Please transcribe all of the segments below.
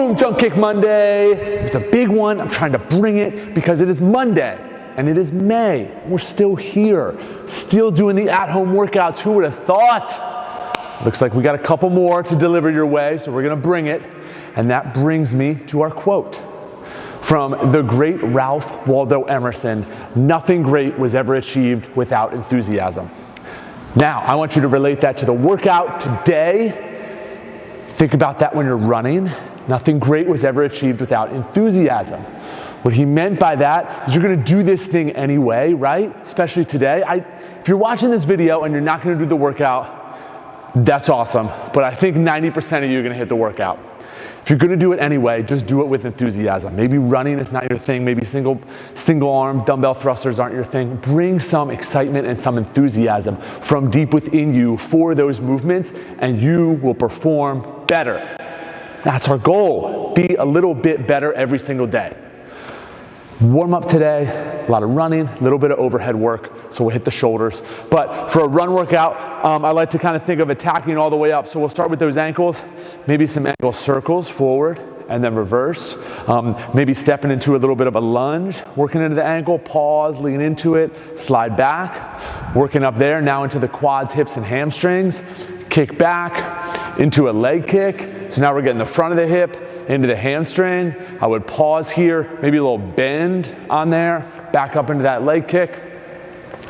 Boom, Jump Kick Monday. It's a big one. I'm trying to bring it because it is Monday and it is May. We're still here, still doing the at-home workouts. Who would have thought? Looks like we got a couple more to deliver your way, so we're gonna bring it. And that brings me to our quote from the great Ralph Waldo Emerson: nothing great was ever achieved without enthusiasm. Now, I want you to relate that to the workout today. Think about that when you're running. Nothing great was ever achieved without enthusiasm. What he meant by that is you're gonna do this thing anyway, right? Especially today. If you're watching this video and you're not gonna do the workout, that's awesome. But I think 90% of you are gonna hit the workout. If you're gonna do it anyway, just do it with enthusiasm. Maybe running is not your thing, maybe single arm dumbbell thrusters aren't your thing. Bring some excitement and some enthusiasm from deep within you for those movements, and you will perform better. That's our goal. Be a little bit better every single day. Warm up today, a lot of running, a little bit of overhead work, so we'll hit the shoulders. But for a run workout, I like to kind of think of attacking all the way up. So we'll start with those ankles, maybe some ankle circles forward and then reverse. Maybe stepping into a little bit of a lunge, working into the ankle, pause, lean into it, slide back, working up there, now into the quads, hips, and hamstrings, kick back, into a leg kick. So now we're getting the front of the hip into the hamstring. I would pause here, maybe a little bend on there, back up into that leg kick.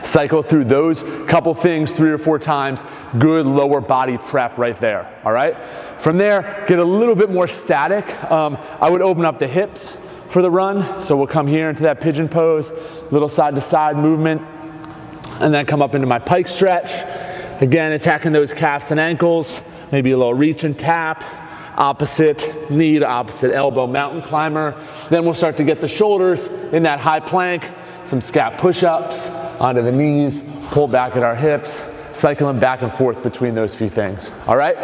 Cycle through those couple things 3 or 4 times. Good lower body prep right there, all right? From there, get a little bit more static. I would open up the hips for the run. So we'll come here into that pigeon pose, little side to side movement, and then come up into my pike stretch. Again, attacking those calves and ankles, maybe a little reach and tap, opposite knee to opposite elbow, mountain climber. Then we'll start to get the shoulders in that high plank, some scap push-ups onto the knees, pull back at our hips, cycling back and forth between those few things, all right?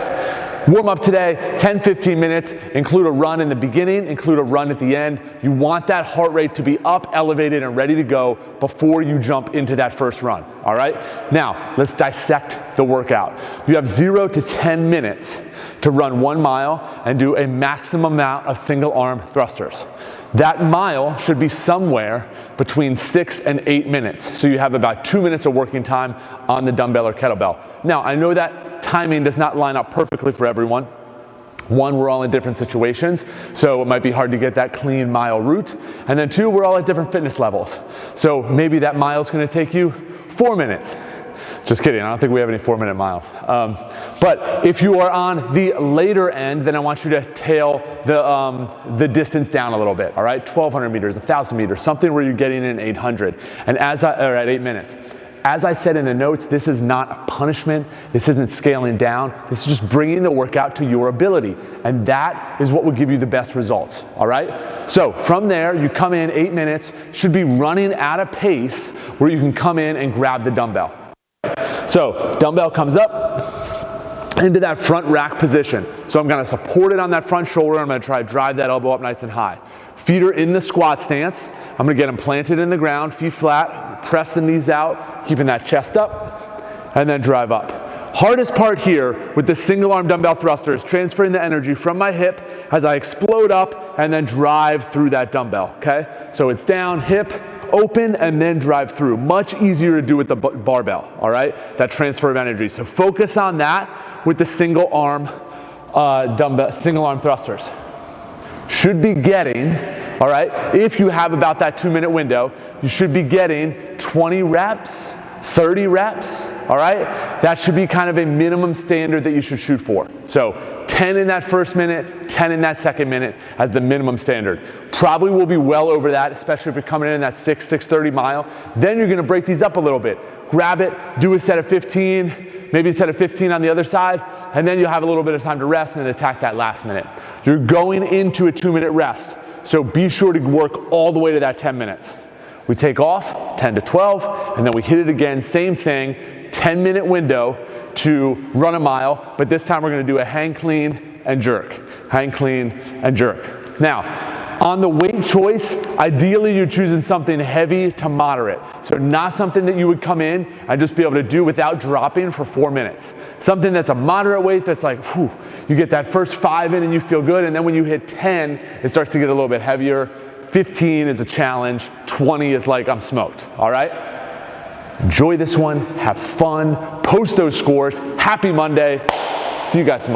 Warm up today, 10-15 minutes, include a run in the beginning, include a run at the end. You want that heart rate to be up, elevated, and ready to go before you jump into that first run, all right? Now, let's dissect the workout. You have 0 to 10 minutes to run 1 mile and do a maximum amount of single arm thrusters. That mile should be somewhere between 6 and 8 minutes. So you have about 2 minutes of working time on the dumbbell or kettlebell. Now, I know that timing does not line up perfectly for everyone. One, we're all in different situations, so it might be hard to get that clean mile route. And then 2, we're all at different fitness levels. So maybe that mile is gonna take you 4 minutes. Just kidding, I don't think we have any 4-minute miles. But if you are on the later end, then I want you to tail the distance down a little bit, all right? 1,200 meters, 1,000 meters, something where you're getting in 800, or at 8 minutes. As I said in the notes, this is not a punishment. This isn't scaling down. This is just bringing the workout to your ability. And that is what will give you the best results, all right? So from there, you come in 8 minutes, should be running at a pace where you can come in and grab the dumbbell. So dumbbell comes up into that front rack position. So I'm gonna support it on that front shoulder. I'm gonna try to drive that elbow up nice and high. Feet are in the squat stance. I'm gonna get them planted in the ground, feet flat, press the knees out, keeping that chest up, and then drive up. Hardest part here with the single arm dumbbell thrusters, transferring the energy from my hip as I explode up and then drive through that dumbbell, okay? So it's down, hip, open, and then drive through. Much easier to do with the barbell, all right? That transfer of energy. So focus on that with the single arm thrusters. Should be getting, all right, if you have about that 2-minute window, you should be getting 20 reps, 30 reps, all right? That should be kind of a minimum standard that you should shoot for. So 10 in that first minute, 10 in that second minute as the minimum standard. Probably will be well over that, especially if you're coming in that 6:30 mile. Then you're gonna break these up a little bit. Grab it, do a set of 15, maybe a set of 15 on the other side, and then you'll have a little bit of time to rest and then attack that last minute. You're going into a 2-minute rest, so be sure to work all the way to that 10 minutes. We take off, 10 to 12, and then we hit it again, same thing, 10-minute window to run a mile, but this time we're gonna do a hang clean and jerk. Hang clean and jerk. Now, On the weight choice, ideally you're choosing something heavy to moderate. So not something that you would come in and just be able to do without dropping for 4 minutes. Something that's a moderate weight that's like, whew, you get that first 5 in and you feel good, and then when you hit 10, it starts to get a little bit heavier. 15 is a challenge, 20 is like, I'm smoked, all right? Enjoy this one, have fun, post those scores. Happy Monday. See you guys tomorrow.